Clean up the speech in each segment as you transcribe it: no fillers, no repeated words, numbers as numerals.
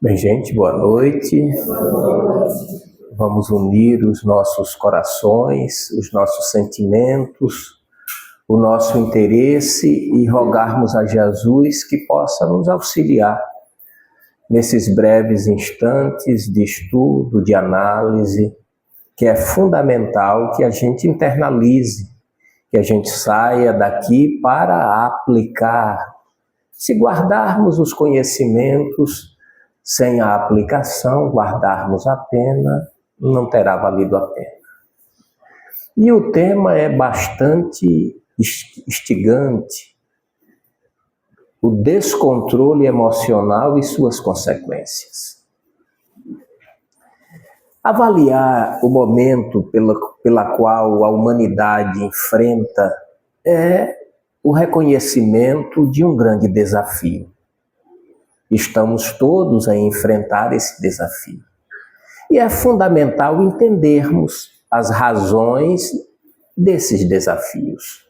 Bem, gente, boa noite. Vamos unir os nossos corações, os nossos sentimentos, o nosso interesse e rogarmos a Jesus que possa nos auxiliar nesses breves instantes de estudo, de análise, que é fundamental que a gente internalize, que a gente saia daqui para aplicar. Se guardarmos os conhecimentos sem a aplicação, guardarmos a pena, não terá valido a pena. E o tema é bastante instigante, o descontrole emocional e suas consequências. Avaliar o momento pela qual a humanidade enfrenta é o reconhecimento de um grande desafio. Estamos todos a enfrentar esse desafio. E é fundamental entendermos as razões desses desafios,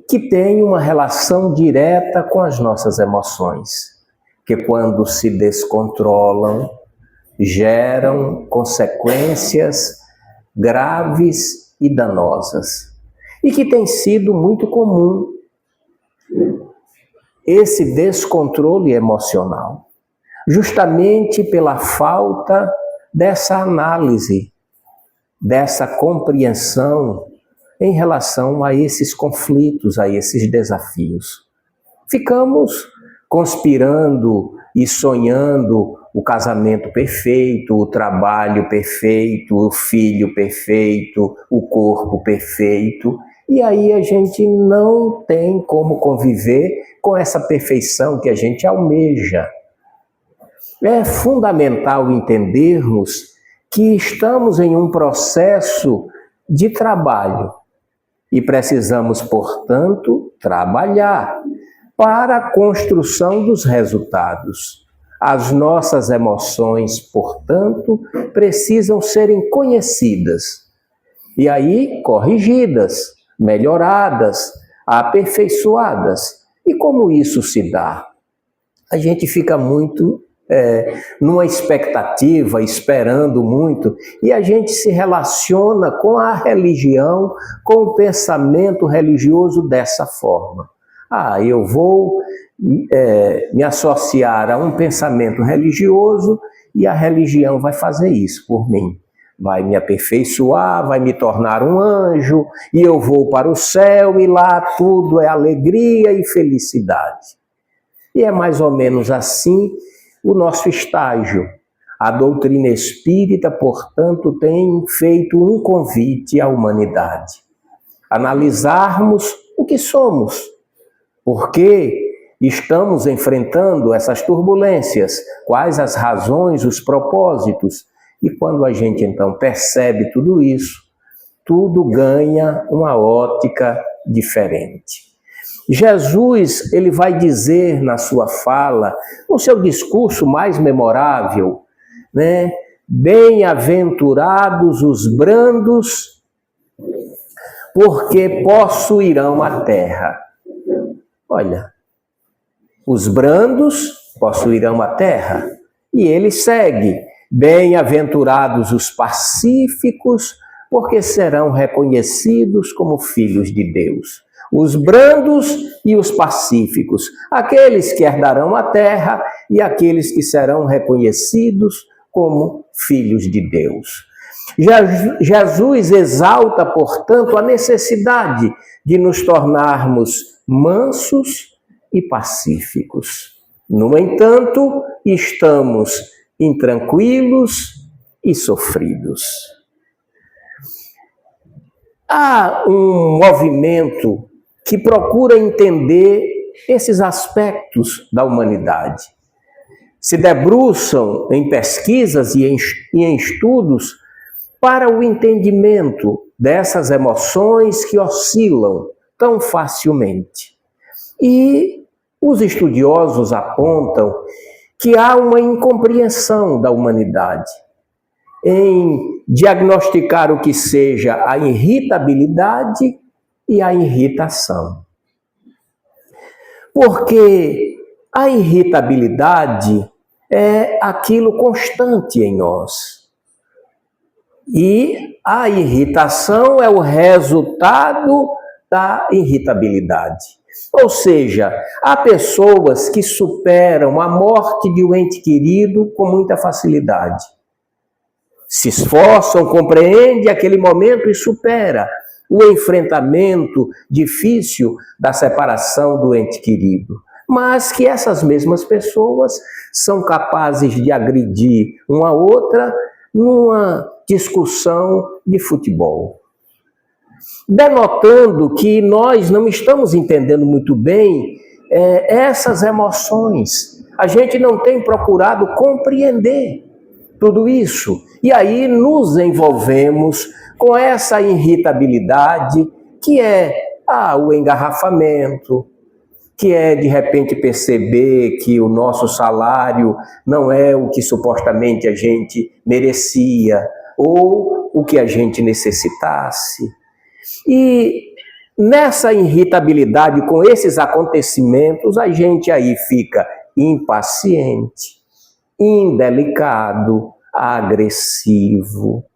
que têm uma relação direta com as nossas emoções, que quando se descontrolam, geram consequências graves e danosas, e que tem sido muito comum esse descontrole emocional, justamente pela falta dessa análise, dessa compreensão em relação a esses conflitos, a esses desafios. Ficamos conspirando e sonhando o casamento perfeito, o trabalho perfeito, o filho perfeito, o corpo perfeito, e aí a gente não tem como conviver com essa perfeição que a gente almeja. É fundamental entendermos que estamos em um processo de trabalho e precisamos, portanto, trabalhar para a construção dos resultados. As nossas emoções, portanto, precisam serem conhecidas e aí corrigidas, melhoradas, aperfeiçoadas. E como isso se dá? A gente fica muito numa expectativa, esperando muito, e a gente se relaciona com a religião, com o pensamento religioso dessa forma. Eu vou me associar a um pensamento religioso e a religião vai fazer isso por mim. Vai me aperfeiçoar, vai me tornar um anjo, e eu vou para o céu, e lá tudo é alegria e felicidade. E é mais ou menos assim o nosso estágio. A doutrina espírita, portanto, tem feito um convite à humanidade. Analisarmos o que somos, por que estamos enfrentando essas turbulências, quais as razões, os propósitos. E quando a gente então percebe tudo isso, tudo ganha uma ótica diferente. Jesus, ele vai dizer na sua fala, no seu discurso mais memorável, né? Bem-aventurados os brandos, porque possuirão a terra. Olha, os brandos possuirão a terra. E ele segue, bem-aventurados os pacíficos, porque serão reconhecidos como filhos de Deus. Os brandos e os pacíficos, aqueles que herdarão a terra e aqueles que serão reconhecidos como filhos de Deus. Jesus exalta, portanto, a necessidade de nos tornarmos mansos e pacíficos. No entanto, estamos intranquilos e sofridos. Há um movimento que procura entender esses aspectos da humanidade. Se debruçam em pesquisas e em estudos para o entendimento dessas emoções que oscilam tão facilmente. E os estudiosos apontam que há uma incompreensão da humanidade em diagnosticar o que seja a irritabilidade e a irritação. Porque A irritabilidade é aquilo constante em nós. E a irritação é o resultado da irritabilidade. Ou seja, há pessoas que superam a morte de um ente querido com muita facilidade. Se esforçam, compreendem aquele momento e supera o enfrentamento difícil da separação do ente querido. Mas que essas mesmas pessoas são capazes de agredir uma outra numa discussão de futebol, denotando que nós não estamos entendendo muito bem essas emoções. A gente não tem procurado compreender tudo isso. E aí nos envolvemos com essa irritabilidade que é o engarrafamento, que é de repente perceber que o nosso salário não é o que supostamente a gente merecia ou o que a gente necessitasse. E nessa irritabilidade com esses acontecimentos, a gente aí fica impaciente, indelicado, agressivo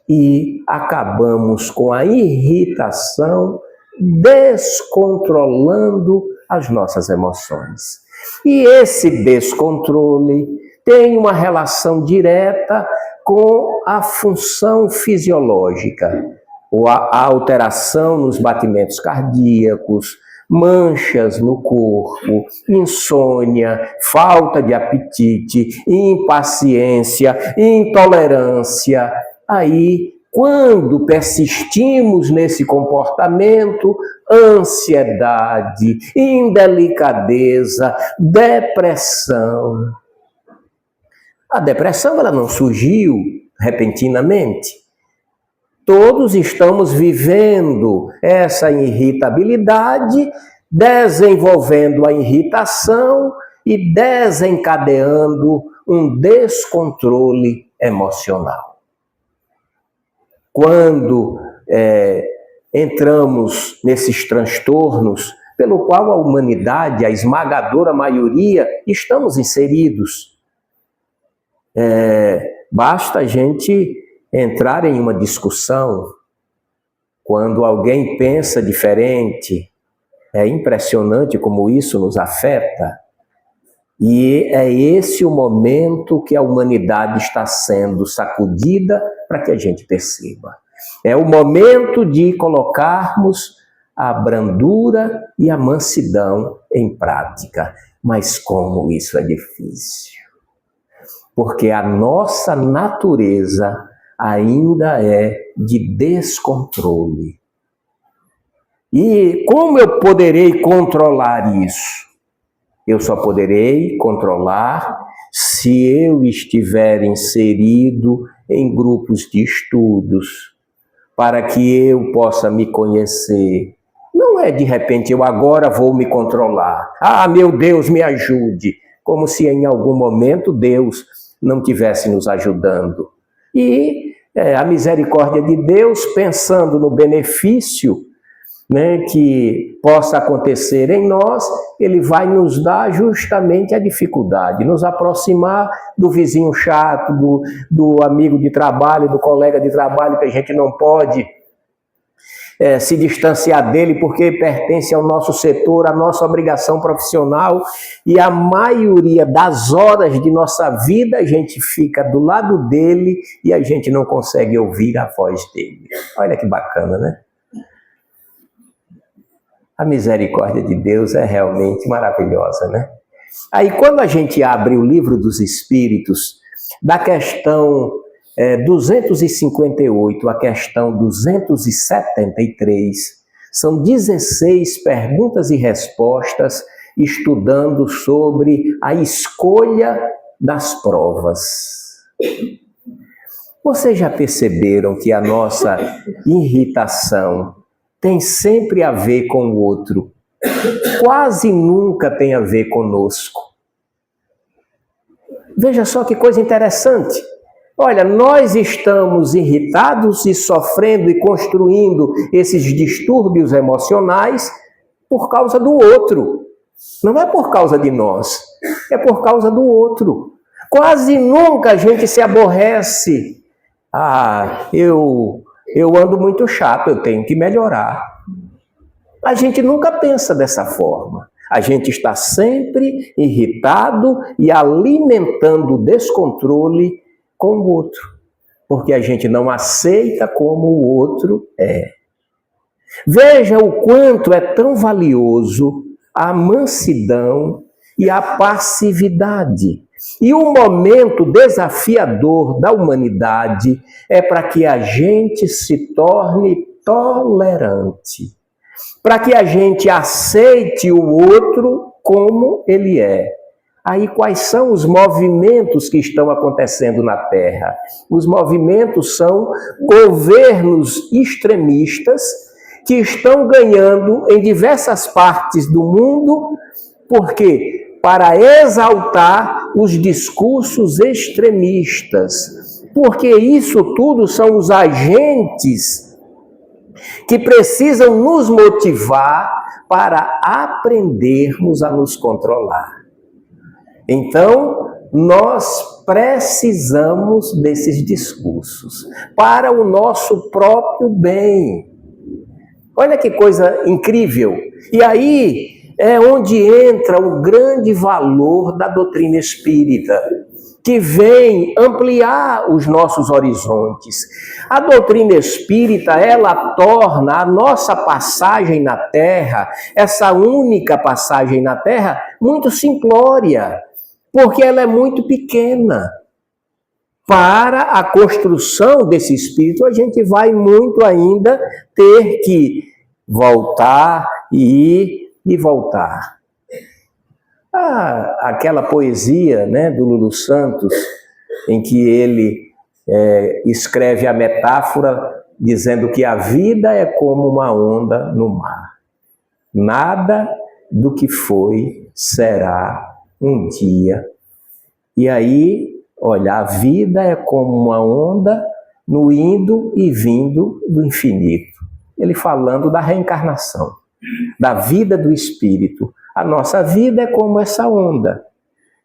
e acabamos com a irritação descontrolando as nossas emoções. E esse descontrole tem uma relação direta com a função fisiológica, ou a alteração nos batimentos cardíacos, manchas no corpo, insônia, falta de apetite, impaciência, intolerância. Aí, quando persistimos nesse comportamento, ansiedade, indelicadeza, depressão. A depressão ela não surgiu repentinamente. Todos estamos vivendo essa irritabilidade, desenvolvendo a irritação e desencadeando um descontrole emocional. Quando entramos nesses transtornos, pelo qual a humanidade, a esmagadora maioria, estamos inseridos, basta a gente entrar em uma discussão, quando alguém pensa diferente, é impressionante como isso nos afeta. E é esse o momento que a humanidade está sendo sacudida para que a gente perceba. É o momento de colocarmos a brandura e a mansidão em prática. Mas como isso é difícil. Porque a nossa natureza ainda é de descontrole. E como eu poderei controlar isso? Eu só poderei controlar se eu estiver inserido em grupos de estudos, para que eu possa me conhecer. Não é de repente eu agora vou me controlar. Meu Deus, me ajude. Como se em algum momento Deus não estivesse nos ajudando. E a misericórdia de Deus, pensando no benefício que possa acontecer em nós, ele vai nos dar justamente a dificuldade, nos aproximar do vizinho chato, do amigo de trabalho, do colega de trabalho, que a gente não pode se distanciar dele porque pertence ao nosso setor, à nossa obrigação profissional, e a maioria das horas de nossa vida a gente fica do lado dele e a gente não consegue ouvir a voz dele. Olha que bacana, né? A misericórdia de Deus é realmente maravilhosa, né? Aí quando a gente abre o Livro dos Espíritos, da questão 258 à questão 273, são 16 perguntas e respostas estudando sobre a escolha das provas. Vocês já perceberam que a nossa irritação tem sempre a ver com o outro, quase nunca tem a ver conosco? Veja só que coisa interessante. Olha, nós estamos irritados e sofrendo e construindo esses distúrbios emocionais por causa do outro. Não é por causa de nós, é por causa do outro. Quase nunca a gente se aborrece. Eu ando muito chato, eu tenho que melhorar. A gente nunca pensa dessa forma. A gente está sempre irritado e alimentando o descontrole com o outro, porque a gente não aceita como o outro é. Veja o quanto é tão valioso a mansidão e a passividade. E o momento desafiador da humanidade é para que a gente se torne tolerante, para que a gente aceite o outro como ele é. Aí quais são os movimentos que estão acontecendo na Terra? Os movimentos são governos extremistas que estão ganhando em diversas partes do mundo, porque para exaltar os discursos extremistas, porque isso tudo são os agentes que precisam nos motivar para aprendermos a nos controlar. Então, nós precisamos desses discursos para o nosso próprio bem. Olha que coisa incrível. E aí é onde entra o grande valor da doutrina espírita, que vem ampliar os nossos horizontes. A doutrina espírita, ela torna a nossa passagem na Terra, essa única passagem na Terra, muito simplória, porque ela é muito pequena. Para a construção desse espírito, a gente vai muito ainda ter que voltar e ir e voltar. Aquela poesia, né, do Lulu Santos, em que ele escreve a metáfora dizendo que a vida é como uma onda no mar. Nada do que foi será um dia. E aí, olha, a vida é como uma onda no indo e vindo do infinito. Ele falando da reencarnação, da vida do espírito. A nossa vida é como essa onda,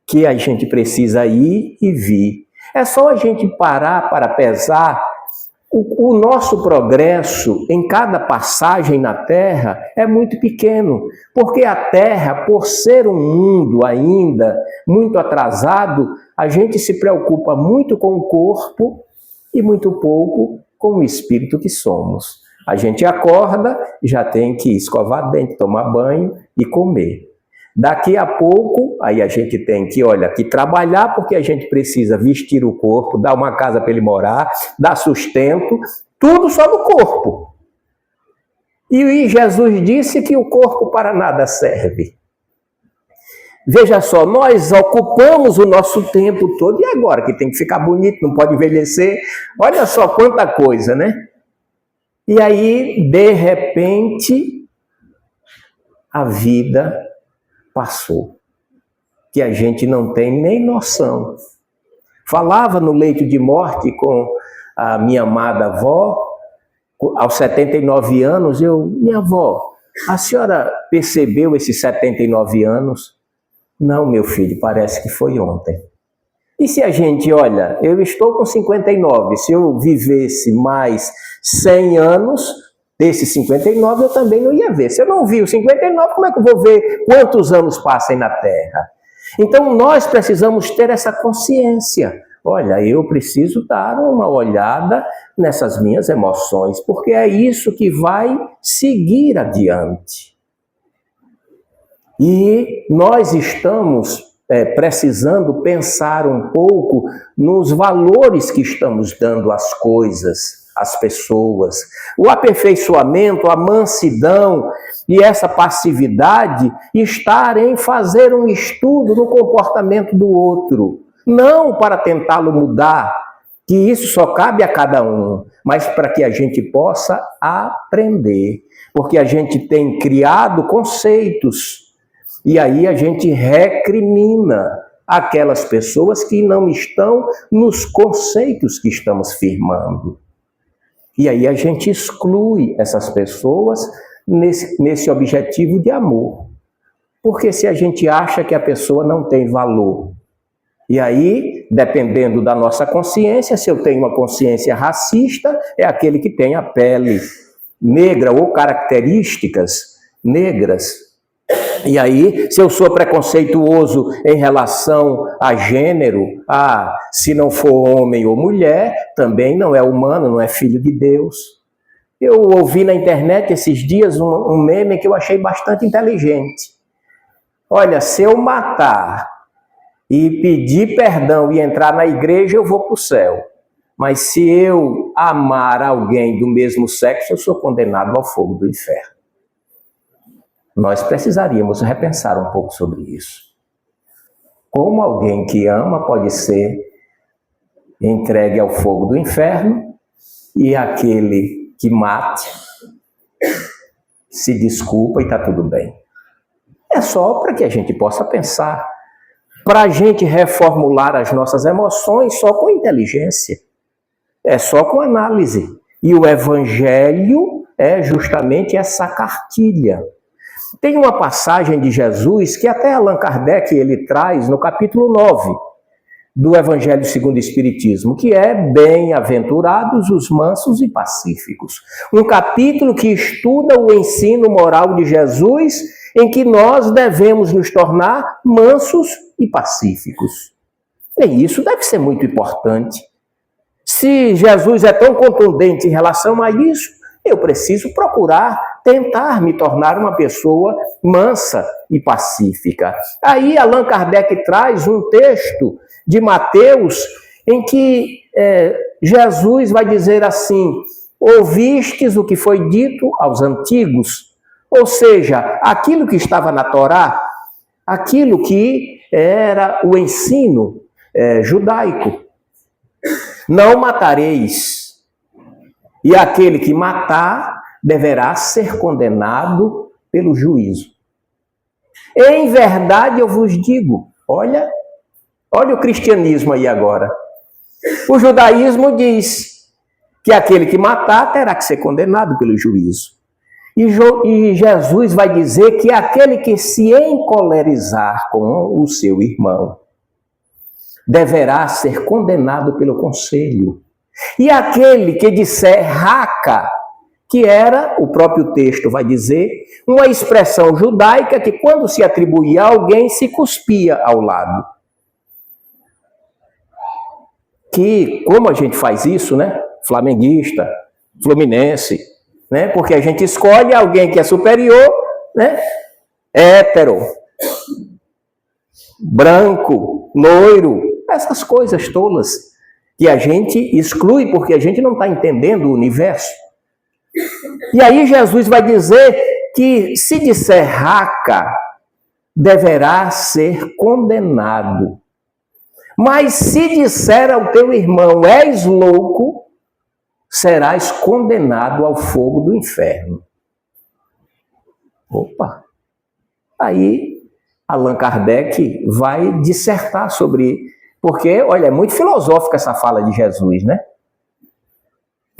que a gente precisa ir e vir. É só a gente parar para pesar o nosso progresso em cada passagem na Terra é muito pequeno, porque a Terra, por ser um mundo ainda muito atrasado, a gente se preocupa muito com o corpo e muito pouco com o espírito que somos. A gente acorda, já tem que escovar dente, tomar banho e comer. Daqui a pouco, aí a gente tem que trabalhar, porque a gente precisa vestir o corpo, dar uma casa para ele morar, dar sustento, tudo só no corpo. E Jesus disse que o corpo para nada serve. Veja só, nós ocupamos o nosso tempo todo, e agora que tem que ficar bonito, não pode envelhecer, olha só quanta coisa, né? E aí, de repente, a vida passou, que a gente não tem nem noção. Falava no leito de morte com a minha amada avó, aos 79 anos, minha avó, a senhora percebeu esses 79 anos? Não, meu filho, parece que foi ontem. E se a gente, olha, eu estou com 59, se eu vivesse mais 100 anos, desses 59 eu também não ia ver. Se eu não vi os 59, como é que eu vou ver quantos anos passem na Terra? Então nós precisamos ter essa consciência. Olha, eu preciso dar uma olhada nessas minhas emoções, porque é isso que vai seguir adiante. E nós estamos precisando pensar um pouco nos valores que estamos dando às coisas, às pessoas. O aperfeiçoamento, a mansidão e essa passividade estar em fazer um estudo no comportamento do outro, não para tentá-lo mudar, que isso só cabe a cada um, mas para que a gente possa aprender, porque a gente tem criado conceitos. E aí a gente recrimina aquelas pessoas que não estão nos conceitos que estamos firmando. E aí a gente exclui essas pessoas nesse objetivo de amor. Porque se a gente acha que a pessoa não tem valor, e aí, dependendo da nossa consciência, se eu tenho uma consciência racista, é aquele que tem a pele negra ou características negras. E aí, se eu sou preconceituoso em relação a gênero, se não for homem ou mulher, também não é humano, não é filho de Deus. Eu ouvi na internet esses dias um meme que eu achei bastante inteligente. Olha, se eu matar e pedir perdão e entrar na igreja, eu vou para o céu. Mas se eu amar alguém do mesmo sexo, eu sou condenado ao fogo do inferno. Nós precisaríamos repensar um pouco sobre isso. Como alguém que ama pode ser entregue ao fogo do inferno e aquele que mate se desculpa e está tudo bem. É só para que a gente possa pensar, para a gente reformular as nossas emoções só com inteligência, é só com análise. E o Evangelho é justamente essa cartilha. Tem uma passagem de Jesus que até Allan Kardec ele traz no capítulo 9 do Evangelho segundo o Espiritismo, que é Bem-aventurados os mansos e pacíficos. Um capítulo que estuda o ensino moral de Jesus, em que nós devemos nos tornar mansos e pacíficos. E isso deve ser muito importante. Se Jesus é tão contundente em relação a isso, eu preciso procurar, tentar me tornar uma pessoa mansa e pacífica. Aí Allan Kardec traz um texto de Mateus em que Jesus vai dizer assim: ouvistes o que foi dito aos antigos? Ou seja, aquilo que estava na Torá, aquilo que era o ensino judaico. Não matareis, e aquele que matar deverá ser condenado pelo juízo. Em verdade eu vos digo, olha o cristianismo aí agora. O judaísmo diz que aquele que matar terá que ser condenado pelo juízo. E Jesus vai dizer que aquele que se encolerizar com o seu irmão deverá ser condenado pelo conselho. E aquele que disser raca, que era, o próprio texto vai dizer, uma expressão judaica que quando se atribuía a alguém se cuspia ao lado. Que, como a gente faz isso, né? Flamenguista, fluminense, né? Porque a gente escolhe alguém que é superior, né? Hétero, branco, loiro, essas coisas tolas que a gente exclui porque a gente não está entendendo o universo. E aí Jesus vai dizer que se disser raca, deverá ser condenado. Mas se disser ao teu irmão, és louco, serás condenado ao fogo do inferno. Opa! Aí Allan Kardec vai dissertar sobre, porque, olha, é muito filosófica essa fala de Jesus, né?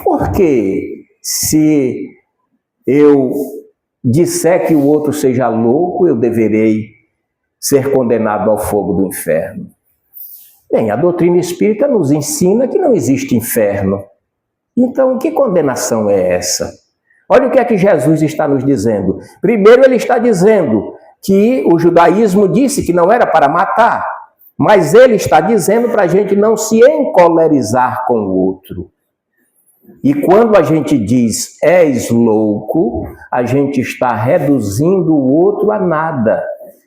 Porque se eu disser que o outro seja louco, eu deverei ser condenado ao fogo do inferno. Bem, a doutrina espírita nos ensina que não existe inferno. Então, que condenação é essa? Olha o que é que Jesus está nos dizendo. Primeiro, ele está dizendo que o judaísmo disse que não era para matar, mas ele está dizendo para a gente não se encolerizar com o outro. E quando a gente diz és louco, a gente está reduzindo o outro a nada.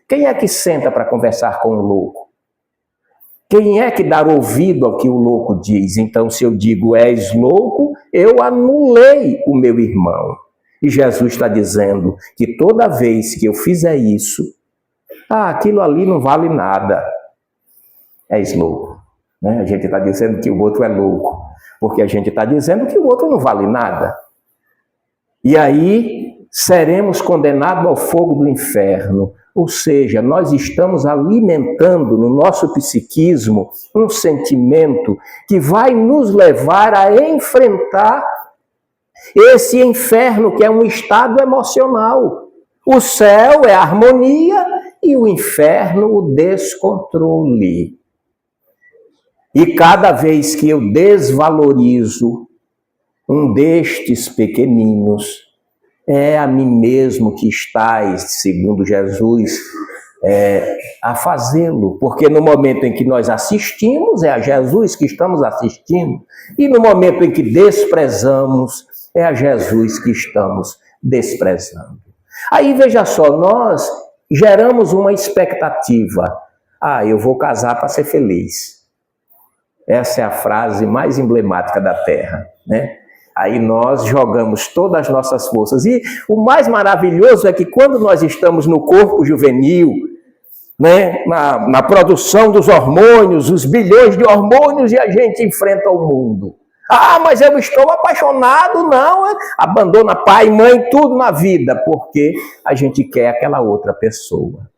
Quem é que senta para conversar com o louco? Quem é que dá ouvido ao que o louco diz? Então, se eu digo és louco, eu anulei o meu irmão. E Jesus está dizendo que toda vez que eu fizer isso, aquilo ali não vale nada. És louco. Né? A gente está dizendo que o outro é louco, porque a gente está dizendo que o outro não vale nada. E aí seremos condenados ao fogo do inferno. Ou seja, nós estamos alimentando no nosso psiquismo um sentimento que vai nos levar a enfrentar esse inferno, que é um estado emocional. O céu é harmonia e o inferno o descontrole. E cada vez que eu desvalorizo um destes pequeninos, é a mim mesmo que estás, segundo Jesus, a fazê-lo. Porque no momento em que nós assistimos, é a Jesus que estamos assistindo. E no momento em que desprezamos, é a Jesus que estamos desprezando. Aí veja só, nós geramos uma expectativa. Eu vou casar para ser feliz. Essa é a frase mais emblemática da Terra, né? Aí nós jogamos todas as nossas forças. E o mais maravilhoso é que quando nós estamos no corpo juvenil, né, na produção dos hormônios, os bilhões de hormônios, e a gente enfrenta o mundo. Mas eu estou apaixonado, não. Abandona pai, mãe, tudo na vida, porque a gente quer aquela outra pessoa.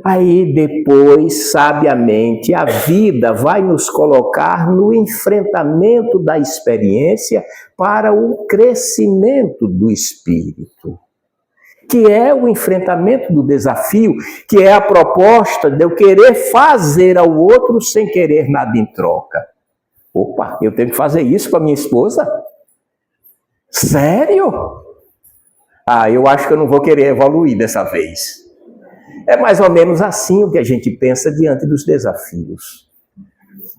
Aí depois, sabiamente, a vida vai nos colocar no enfrentamento da experiência para o crescimento do espírito, que é o enfrentamento do desafio, que é a proposta de eu querer fazer ao outro sem querer nada em troca. Opa, eu tenho que fazer isso para minha esposa? Sério? Eu acho que eu não vou querer evoluir dessa vez. É mais ou menos assim o que a gente pensa diante dos desafios.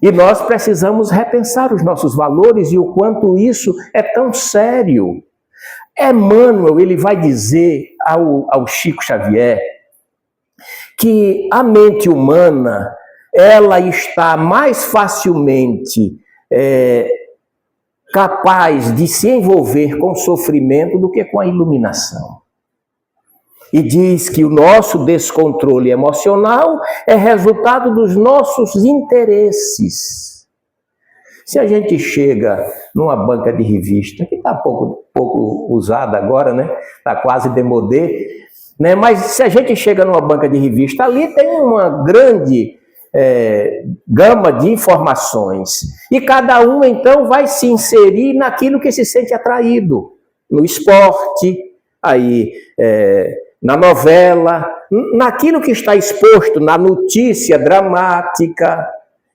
E nós precisamos repensar os nossos valores e o quanto isso é tão sério. Emmanuel, ele vai dizer ao Chico Xavier que a mente humana, ela está mais facilmente capaz de se envolver com o sofrimento do que com a iluminação. E diz que o nosso descontrole emocional é resultado dos nossos interesses. Se a gente chega numa banca de revista, que está pouco usada agora, né? Está quase demodê, né? Mas se a gente chega numa banca de revista, ali tem uma grande gama de informações. E cada um, então, vai se inserir naquilo que se sente atraído. No esporte, na novela, naquilo que está exposto, na notícia dramática,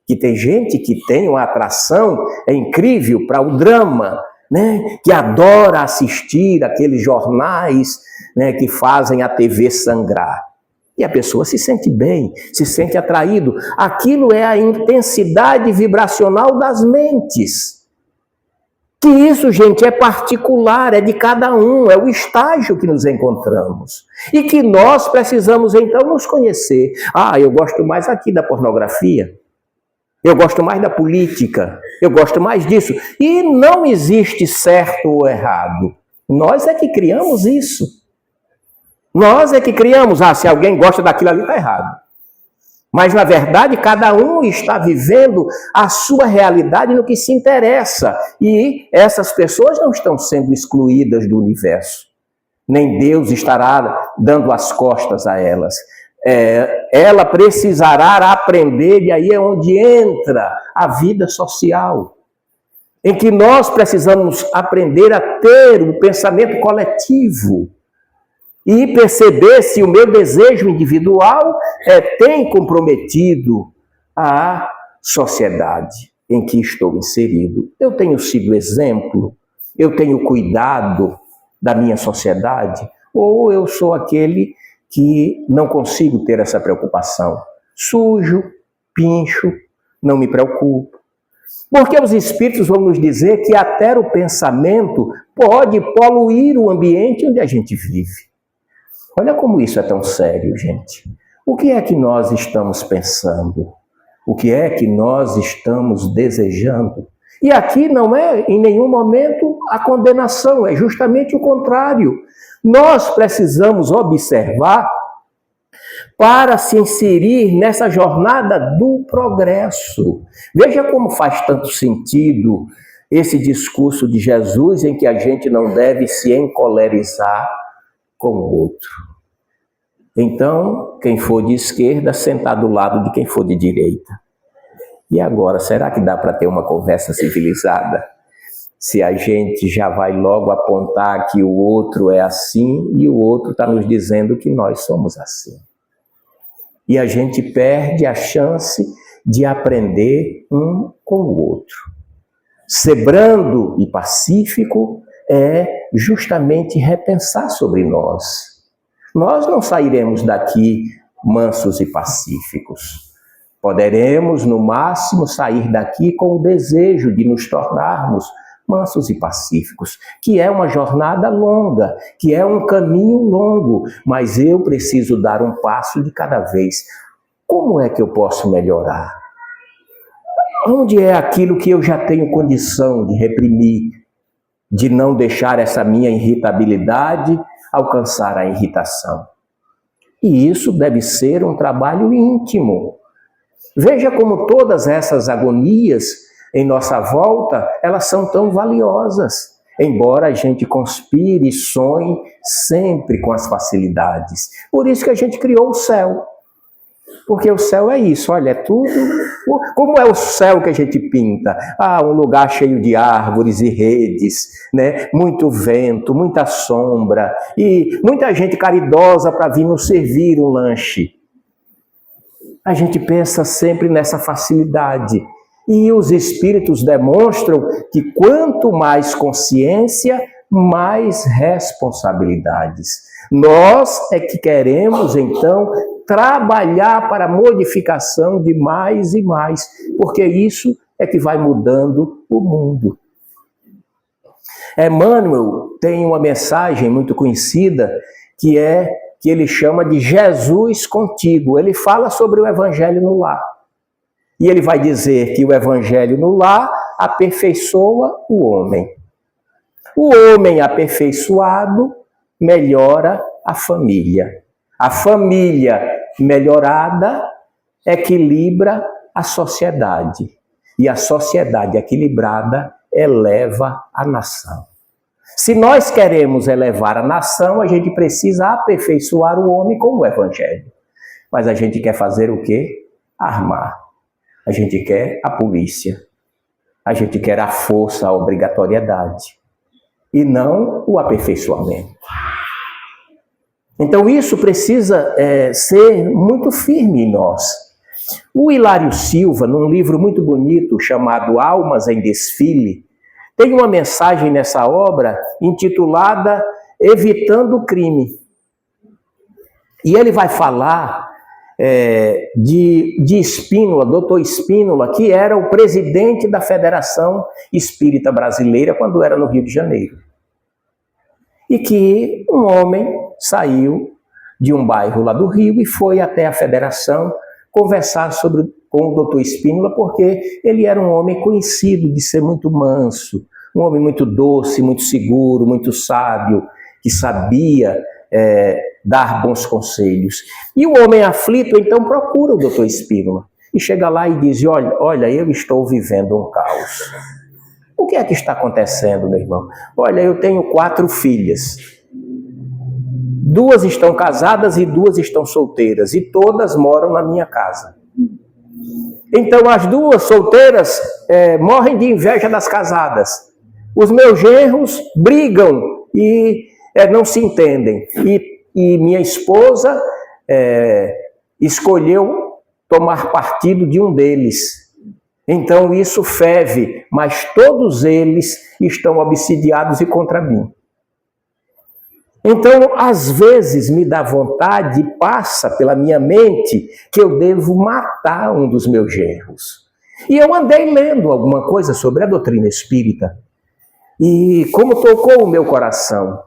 que tem gente que tem uma atração incrível para o drama, né? Que adora assistir aqueles jornais, né, que fazem a TV sangrar. E a pessoa se sente bem, se sente atraído. Aquilo é a intensidade vibracional das mentes. Que isso, gente, é particular, é de cada um, é o estágio que nos encontramos. E que nós precisamos, então, nos conhecer. Eu gosto mais aqui da pornografia, eu gosto mais da política, eu gosto mais disso. E não existe certo ou errado. Nós é que criamos isso. Nós é que criamos, se alguém gosta daquilo ali, está errado. Mas, na verdade, cada um está vivendo a sua realidade no que se interessa. E essas pessoas não estão sendo excluídas do universo. Nem Deus estará dando as costas a elas. Ela precisará aprender, e aí é onde entra a vida social. Em que nós precisamos aprender a ter um pensamento coletivo. E perceber se o meu desejo individual tem comprometido a sociedade em que estou inserido. Eu tenho sido exemplo? Eu tenho cuidado da minha sociedade? Ou eu sou aquele que não consigo ter essa preocupação? Sujo, pincho, não me preocupo. Porque os espíritos vão nos dizer que até o pensamento pode poluir o ambiente onde a gente vive. Olha como isso é tão sério, gente. O que é que nós estamos pensando? O que é que nós estamos desejando? E aqui não é, em nenhum momento, a condenação, é justamente o contrário. Nós precisamos observar para se inserir nessa jornada do progresso. Veja como faz tanto sentido esse discurso de Jesus em que a gente não deve se encolerizar com o outro. Então, quem for de esquerda, sentar do lado de quem for de direita. E agora, será que dá para ter uma conversa civilizada? se a gente já vai logo apontar que o outro é assim e o outro está nos dizendo que nós somos assim. E a gente perde a chance de aprender um com o outro. Ser brando e pacífico é justamente repensar sobre nós. Nós não sairemos daqui mansos e pacíficos. Poderemos, no máximo, sair daqui com o desejo de nos tornarmos mansos e pacíficos, que é uma jornada longa, que é um caminho longo, mas eu preciso dar um passo de cada vez. Como é que eu posso melhorar? Onde é aquilo que eu já tenho condição de reprimir, de não deixar essa minha irritabilidade alcançar a irritação? E isso deve ser um trabalho íntimo. Veja como todas essas agonias em nossa volta, elas são tão valiosas, embora a gente conspire e sonhe sempre com as facilidades. Por isso que a gente criou o céu. Porque o céu é isso, olha, é tudo... Como é o céu que a gente pinta? Um lugar cheio de árvores e redes, né? Muito vento, muita sombra, e muita gente caridosa para vir nos servir um lanche. A gente pensa sempre nessa facilidade. E os espíritos demonstram que quanto mais consciência, mais responsabilidades. Nós é que queremos, então, trabalhar para a modificação de mais e mais, porque isso é que vai mudando o mundo. Emmanuel tem uma mensagem muito conhecida que ele chama de Jesus contigo. Ele fala sobre o Evangelho no lar. E ele vai dizer que o Evangelho no lar aperfeiçoa o homem. O homem aperfeiçoado melhora a família. A família melhorada equilibra a sociedade. E a sociedade equilibrada eleva a nação. Se nós queremos elevar a nação, a gente precisa aperfeiçoar o homem com o Evangelho. Mas a gente quer fazer o quê? Armar. A gente quer a polícia. A gente quer a força, a obrigatoriedade. E não o aperfeiçoamento. Então isso precisa ser muito firme em nós. O Hilário Silva, num livro muito bonito chamado Almas em Desfile, tem uma mensagem nessa obra intitulada Evitando o Crime. E ele vai falar de Spínola, Dr. Spínola, que era o presidente da Federação Espírita Brasileira quando era no Rio de Janeiro. E que um homem saiu de um bairro lá do Rio e foi até a Federação conversar com o Dr. Spínola, porque ele era um homem conhecido de ser muito manso, um homem muito doce, muito seguro, muito sábio, que sabia dar bons conselhos. E o homem aflito, então, procura o Dr. Spínola e chega lá e diz, olha, eu estou vivendo um caos. O que é que está acontecendo, meu irmão? Olha, eu tenho 4 filhas. 2 estão casadas e 2 estão solteiras, e todas moram na minha casa. Então, as 2 solteiras morrem de inveja das casadas. Os meus genros brigam e não se entendem. E minha esposa escolheu tomar partido de um deles. Então isso ferve, mas todos eles estão obsidiados e contra mim. Então, às vezes me dá vontade, passa pela minha mente, que eu devo matar um dos meus genros. E eu andei lendo alguma coisa sobre a doutrina espírita. E como tocou o meu coração.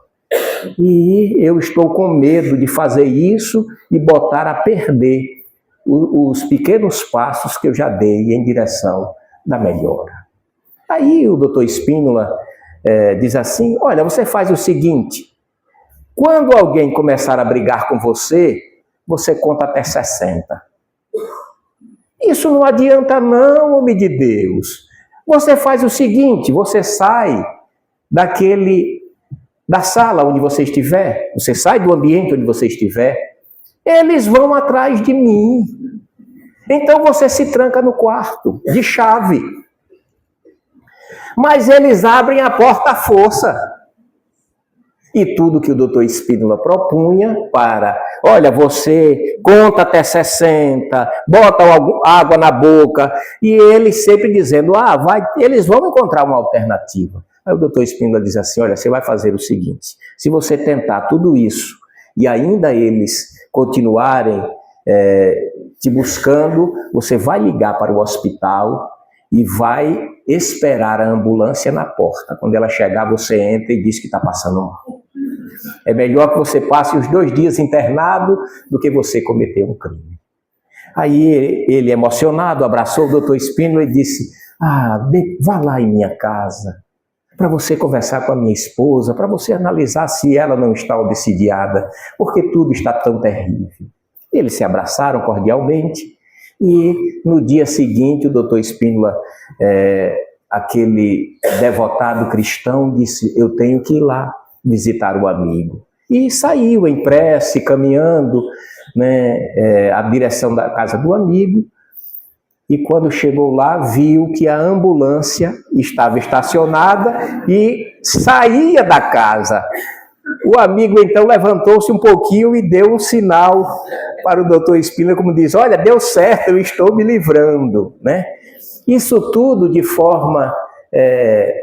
E eu estou com medo de fazer isso e botar a perder os pequenos passos que eu já dei em direção da melhora. Aí o doutor Spínola diz assim, olha, você faz o seguinte, quando alguém começar a brigar com você, você conta até 60. Isso não adianta não, homem de Deus. Você faz o seguinte, você sai da sala onde você estiver, você sai do ambiente onde você estiver, eles vão atrás de mim. Então você se tranca no quarto, de chave. Mas eles abrem a porta à força. E tudo que o doutor Spínola propunha para, olha, você conta até 60, bota água na boca, e ele sempre dizendo, eles vão encontrar uma alternativa. Aí o doutor Spínola diz assim, olha, você vai fazer o seguinte, se você tentar tudo isso, e ainda eles continuarem te buscando, você vai ligar para o hospital e vai esperar a ambulância na porta. Quando ela chegar, você entra e diz que está passando mal. É melhor que você passe os 2 dias internado do que você cometer um crime. Aí ele, emocionado, abraçou o doutor Spínola e disse, vá lá em minha casa, para você conversar com a minha esposa, para você analisar se ela não está obsidiada, porque tudo está tão terrível. Eles se abraçaram cordialmente e no dia seguinte o doutor Spínola, aquele devotado cristão, disse, eu tenho que ir lá visitar o amigo. E saiu em prece, caminhando, a direção da casa do amigo, e quando chegou lá, viu que a ambulância estava estacionada e saía da casa. O amigo então levantou-se um pouquinho e deu um sinal para o doutor Spínola, como diz, olha, deu certo, eu estou me livrando, né? Isso tudo de forma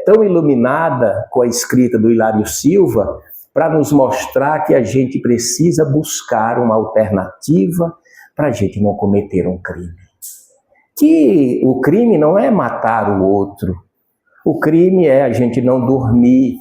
tão iluminada com a escrita do Hilário Silva, para nos mostrar que a gente precisa buscar uma alternativa para a gente não cometer um crime. Que o crime não é matar o outro, o crime é a gente não dormir,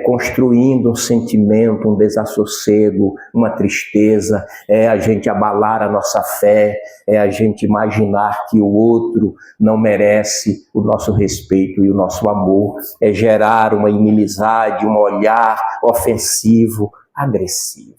construindo um sentimento, um desassossego, uma tristeza, é a gente abalar a nossa fé, é a gente imaginar que o outro não merece o nosso respeito e o nosso amor, é gerar uma inimizade, um olhar ofensivo, agressivo.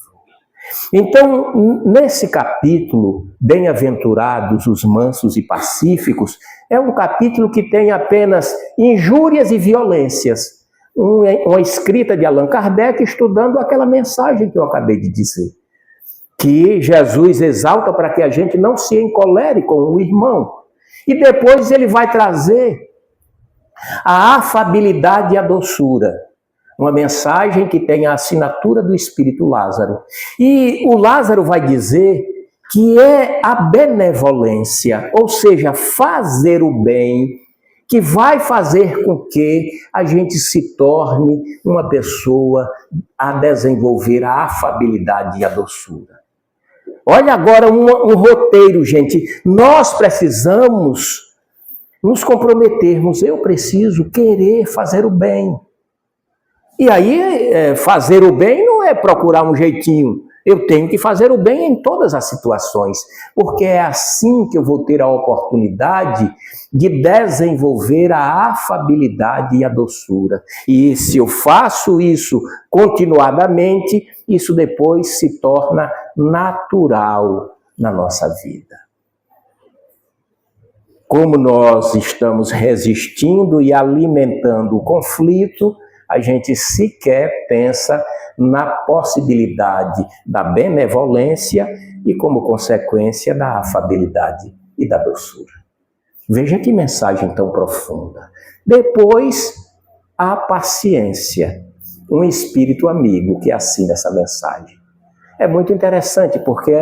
Então, nesse capítulo, Bem-aventurados os mansos e pacíficos, é um capítulo que tem apenas injúrias e violências, uma escrita de Allan Kardec estudando aquela mensagem que eu acabei de dizer, que Jesus exalta para que a gente não se encolere com o irmão. E depois ele vai trazer a afabilidade e a doçura, uma mensagem que tem a assinatura do Espírito Lázaro. E o Lázaro vai dizer que é a benevolência, ou seja, fazer o bem, que vai fazer com que a gente se torne uma pessoa a desenvolver a afabilidade e a doçura. Olha agora um roteiro, gente. Nós precisamos nos comprometermos. Eu preciso querer fazer o bem. E aí, fazer o bem não é procurar um jeitinho. Eu tenho que fazer o bem em todas as situações, porque é assim que eu vou ter a oportunidade de desenvolver a afabilidade e a doçura. E se eu faço isso continuadamente, isso depois se torna natural na nossa vida. Como nós estamos resistindo e alimentando o conflito, a gente sequer pensa na possibilidade da benevolência e, como consequência, da afabilidade e da doçura. Veja que mensagem tão profunda. Depois, a paciência, um espírito amigo que assina essa mensagem. É muito interessante, porque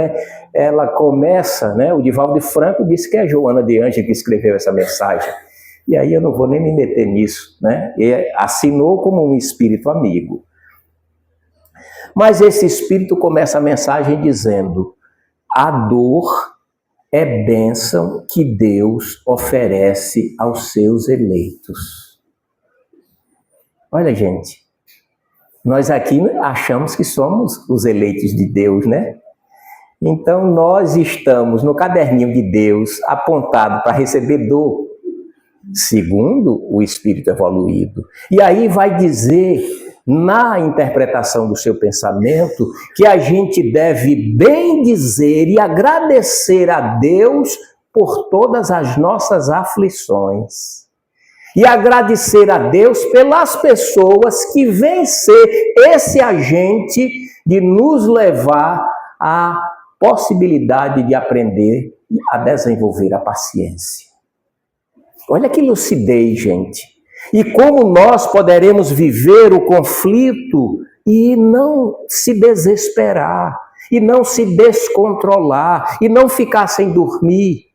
ela começa, o Divaldo Franco disse que é a Joana de Ângeles que escreveu essa mensagem. E aí eu não vou nem me meter nisso, E assinou como um espírito amigo. Mas esse espírito começa a mensagem dizendo: a dor é bênção que Deus oferece aos seus eleitos. Olha, gente, nós aqui achamos que somos os eleitos de Deus, Então nós estamos no caderninho de Deus apontado para receber dor, segundo o espírito evoluído. E aí vai dizer, na interpretação do seu pensamento, que a gente deve bem dizer e agradecer a Deus por todas as nossas aflições. E agradecer a Deus pelas pessoas que vêm ser esse agente de nos levar à possibilidade de aprender a desenvolver a paciência. Olha que lucidez, gente. E como nós poderemos viver o conflito e não se desesperar, e não se descontrolar, e não ficar sem dormir.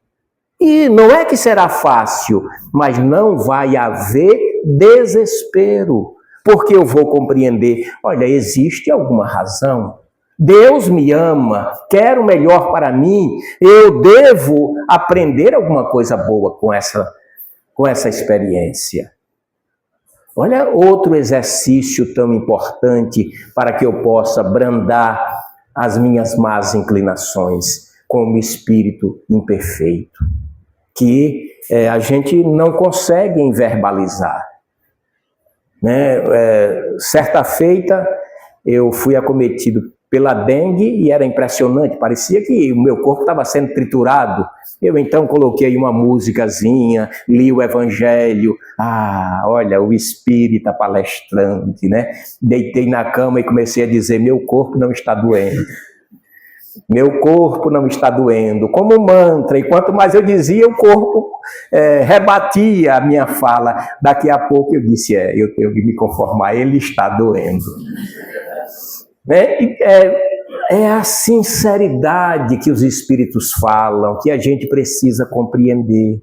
E não é que será fácil, mas não vai haver desespero, porque eu vou compreender, olha, existe alguma razão. Deus me ama, quer o melhor para mim, eu devo aprender alguma coisa boa com essa experiência. Olha outro exercício tão importante para que eu possa brandar as minhas más inclinações como espírito imperfeito, que a gente não consegue verbalizar. Né? Certa feita eu fui acometido pela dengue e era impressionante, parecia que o meu corpo estava sendo triturado. Eu então coloquei uma musicazinha, li o evangelho, olha, o espírita palestrante, né? Deitei na cama e comecei a dizer, meu corpo não está doendo. Meu corpo não está doendo, como um mantra, e quanto mais eu dizia, o corpo rebatia a minha fala. Daqui a pouco eu disse, eu tenho que me conformar, ele está doendo. É a sinceridade que os espíritos falam, que a gente precisa compreender.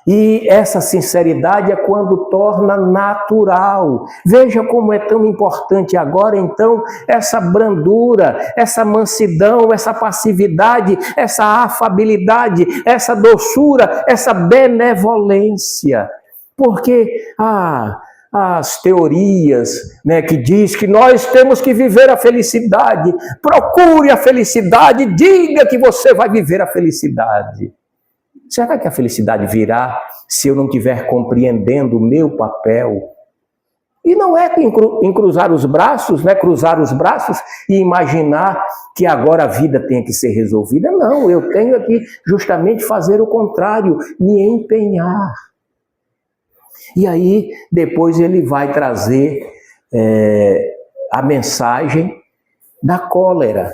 E essa sinceridade é quando torna natural. Veja como é tão importante agora, então, essa brandura, essa mansidão, essa passividade, essa afabilidade, essa doçura, essa benevolência. Porque, as teorias, né, que diz que nós temos que viver a felicidade, procure a felicidade, diga que você vai viver a felicidade. Será que a felicidade virá se eu não estiver compreendendo o meu papel? E não é cruzar os braços, né, cruzar os braços e imaginar que agora a vida tem que ser resolvida. Não, eu tenho aqui justamente fazer o contrário, me empenhar. E aí, depois ele vai trazer a mensagem da cólera.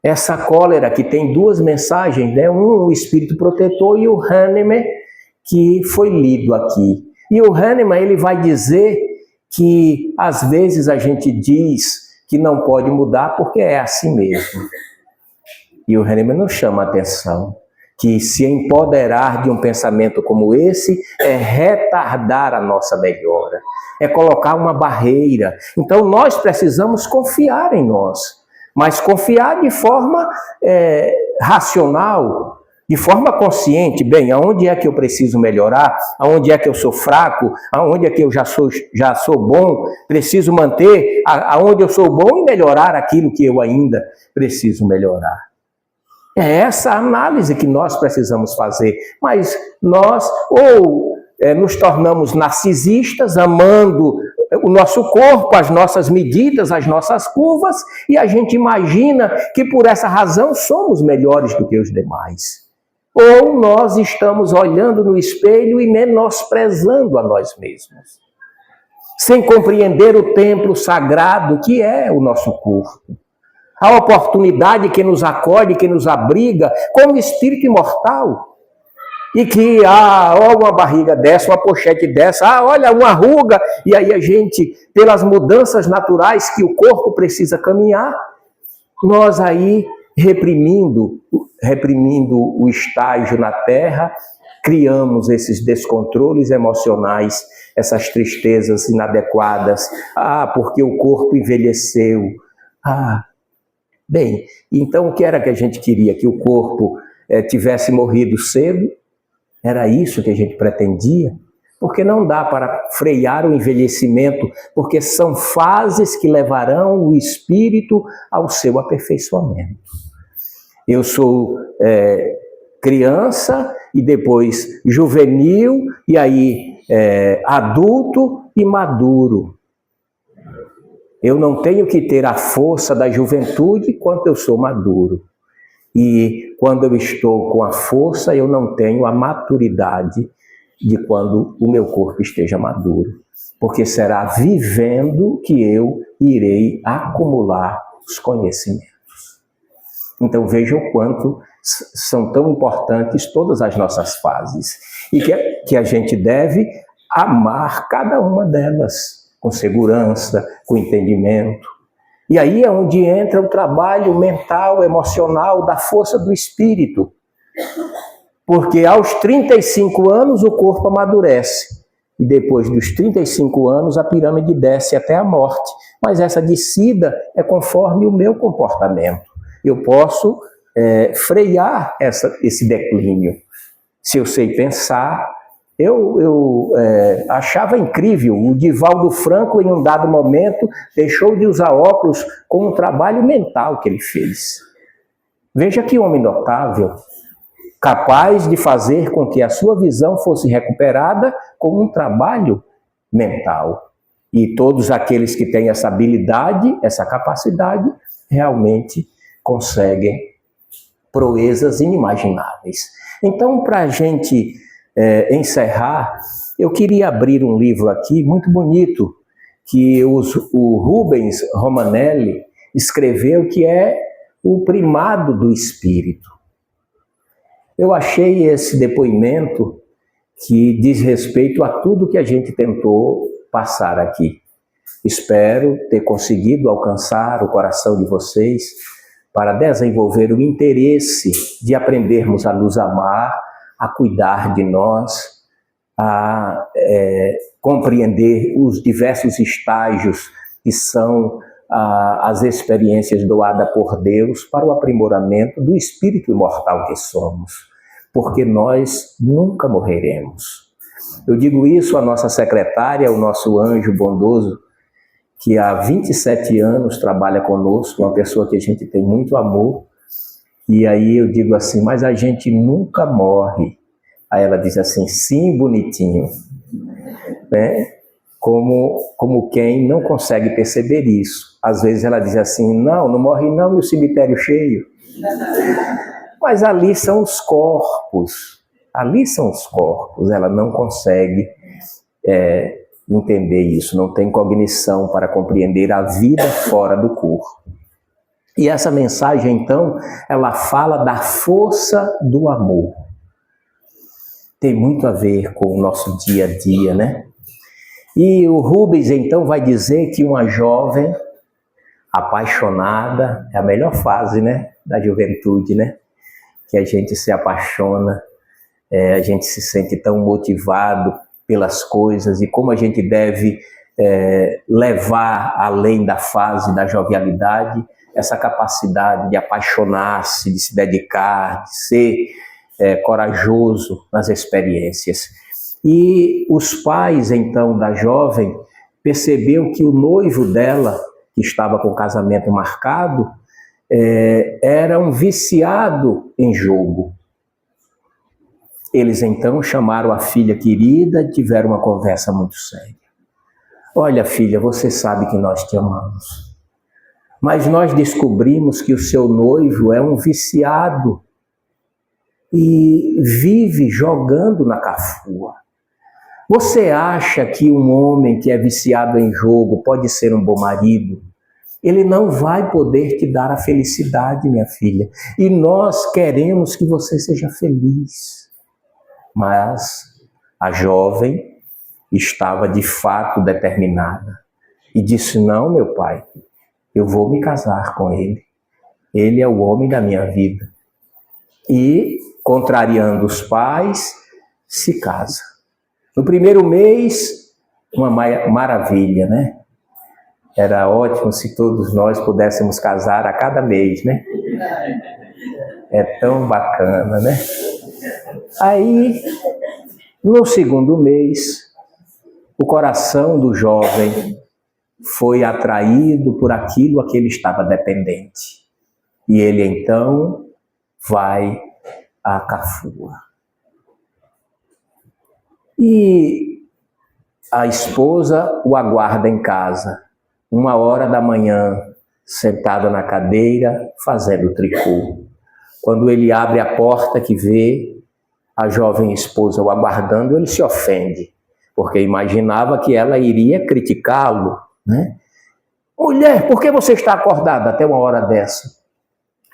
Essa cólera que tem duas mensagens, né? O espírito protetor e o Hahnemann, que foi lido aqui. E o Hahnemann, ele vai dizer que às vezes a gente diz que não pode mudar porque é assim mesmo. E o Hahnemann não chama atenção que se empoderar de um pensamento como esse é retardar a nossa melhora, é colocar uma barreira. Então nós precisamos confiar em nós, mas confiar de forma racional, de forma consciente. Bem, aonde é que eu preciso melhorar? Aonde é que eu sou fraco? Aonde é que eu já sou bom? Preciso manter aonde eu sou bom e melhorar aquilo que eu ainda preciso melhorar. É essa análise que nós precisamos fazer, mas nós nos tornamos narcisistas, amando o nosso corpo, as nossas medidas, as nossas curvas, e a gente imagina que por essa razão somos melhores do que os demais. Ou nós estamos olhando no espelho e menosprezando a nós mesmos, sem compreender o templo sagrado que é o nosso corpo. A oportunidade que nos acolhe, que nos abriga como espírito imortal. E que, olha uma barriga dessa, uma pochete dessa, olha uma ruga, e aí a gente, pelas mudanças naturais que o corpo precisa caminhar, nós aí reprimindo o estágio na Terra, criamos esses descontroles emocionais, essas tristezas inadequadas. Porque o corpo envelheceu. Bem, então o que era que a gente queria? Que o corpo tivesse morrido cedo? Era isso que a gente pretendia? Porque não dá para frear o envelhecimento, porque são fases que levarão o espírito ao seu aperfeiçoamento. Eu sou criança e depois juvenil, e aí adulto e maduro. Eu não tenho que ter a força da juventude quando eu sou maduro. E quando eu estou com a força, eu não tenho a maturidade de quando o meu corpo esteja maduro. Porque será vivendo que eu irei acumular os conhecimentos. Então veja o quanto são tão importantes todas as nossas fases. E que a gente deve amar cada uma delas com segurança, com entendimento. E aí é onde entra o trabalho mental, emocional, da força do espírito. Porque aos 35 anos o corpo amadurece. E depois dos 35 anos a pirâmide desce até a morte. Mas essa descida é conforme o meu comportamento. Eu posso frear esse declínio. Se eu sei pensar, eu achava incrível. O Divaldo Franco, em um dado momento, deixou de usar óculos com um trabalho mental que ele fez. Veja que homem notável, capaz de fazer com que a sua visão fosse recuperada com um trabalho mental. E todos aqueles que têm essa habilidade, essa capacidade, realmente conseguem proezas inimagináveis. Então, para a gente encerrar, eu queria abrir um livro aqui muito bonito, que o Rubens Romanelli escreveu, que é O Primado do Espírito. Eu achei esse depoimento que diz respeito a tudo que a gente tentou passar aqui. Espero ter conseguido alcançar o coração de vocês para desenvolver o interesse de aprendermos a nos amar, a cuidar de nós, a compreender os diversos estágios que são as experiências doadas por Deus para o aprimoramento do espírito imortal que somos, porque nós nunca morreremos. Eu digo isso à nossa secretária, o nosso anjo bondoso, que há 27 anos trabalha conosco, uma pessoa que a gente tem muito amor, e aí eu digo assim, mas a gente nunca morre. Aí ela diz assim, sim, bonitinho, né? Como quem não consegue perceber isso. Às vezes ela diz assim, não morre não, e o cemitério cheio. Mas ali são os corpos, ela não consegue entender isso, não tem cognição para compreender a vida fora do corpo. E essa mensagem, então, ela fala da força do amor. Tem muito a ver com o nosso dia a dia, né? E o Rubens, então, vai dizer que uma jovem apaixonada, é a melhor fase, né, da juventude, né? Que a gente se apaixona, a gente se sente tão motivado pelas coisas e como a gente deve levar além da fase da jovialidade, essa capacidade de apaixonar-se, de se dedicar, de ser corajoso nas experiências. E os pais, então, da jovem, percebeu que o noivo dela, que estava com o casamento marcado, era um viciado em jogo. Eles então chamaram a filha querida e tiveram uma conversa muito séria. Olha, filha, você sabe que nós te amamos, mas nós descobrimos que o seu noivo é um viciado e vive jogando na cafua. Você acha que um homem que é viciado em jogo pode ser um bom marido? Ele não vai poder te dar a felicidade, minha filha. E nós queremos que você seja feliz. Mas a jovem estava de fato determinada. E disse, não, meu pai, eu vou me casar com ele. Ele é o homem da minha vida. E, contrariando os pais, se casa. No primeiro mês, uma maravilha, né? Era ótimo se todos nós pudéssemos casar a cada mês, né? É tão bacana, né? Aí, no segundo mês, o coração do jovem foi atraído por aquilo a que ele estava dependente. E ele, então, vai à cafua. E a esposa o aguarda em casa, 1h da manhã, sentada na cadeira, fazendo tricô. Quando ele abre a porta que vê a jovem esposa o aguardando, ele se ofende, porque imaginava que ela iria criticá-lo, né? Mulher, por que você está acordada até 1h dessa?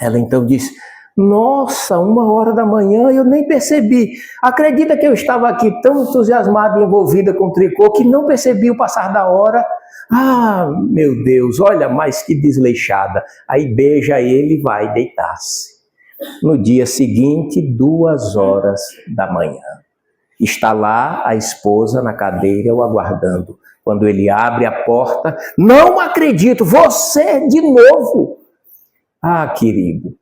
Ela então disse, Nossa, 1h da manhã, eu nem percebi. Acredita que eu estava aqui tão entusiasmada e envolvida com o tricô que não percebi o passar da hora? Ah, meu Deus, olha, mas que desleixada. Aí beija ele e vai deitar-se. No dia seguinte, 2h da manhã. Está lá a esposa na cadeira o aguardando. Quando ele abre a porta, não acredito, você de novo. Ah, querido,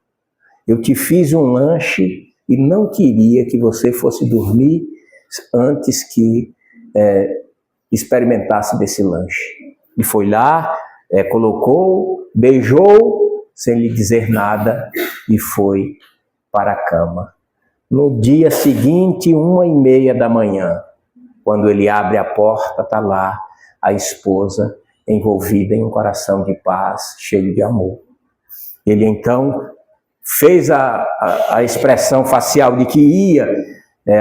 eu te fiz um lanche e não queria que você fosse dormir antes que experimentasse desse lanche. E foi lá, colocou, beijou, sem lhe dizer nada, e foi para a cama. No dia seguinte, 1h30 da manhã, quando ele abre a porta, está lá a esposa envolvida em um coração de paz, cheio de amor. Ele então fez a expressão facial de que ia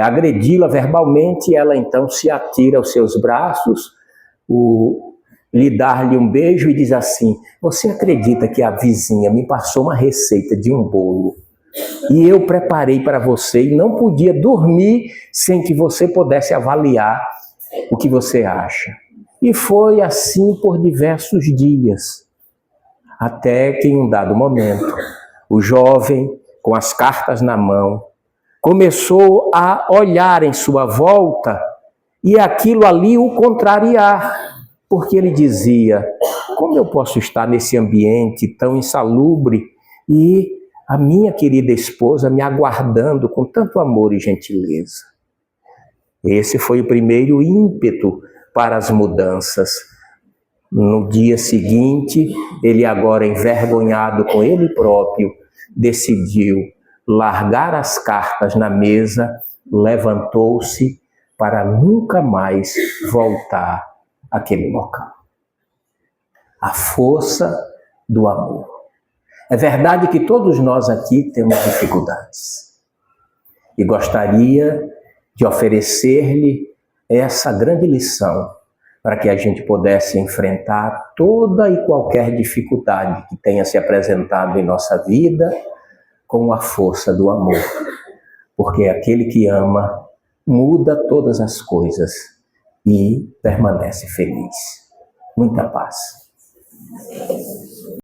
agredi-la verbalmente, e ela então se atira aos seus braços, lhe dar-lhe um beijo e diz assim: você acredita que a vizinha me passou uma receita de um bolo e eu preparei para você e não podia dormir sem que você pudesse avaliar o que você acha? E foi assim por diversos dias, até que em um dado momento, o jovem, com as cartas na mão, começou a olhar em sua volta e aquilo ali o contrariar, porque ele dizia: como eu posso estar nesse ambiente tão insalubre e a minha querida esposa me aguardando com tanto amor e gentileza? Esse foi o primeiro ímpeto para as mudanças. No dia seguinte, ele, agora envergonhado com ele próprio, decidiu largar as cartas na mesa, levantou-se para nunca mais voltar àquele local. A força do amor. É verdade que todos nós aqui temos dificuldades. E gostaria de oferecer-lhe essa grande lição para que a gente pudesse enfrentar toda e qualquer dificuldade que tenha se apresentado em nossa vida com a força do amor. Porque aquele que ama muda todas as coisas e permanece feliz. Muita paz.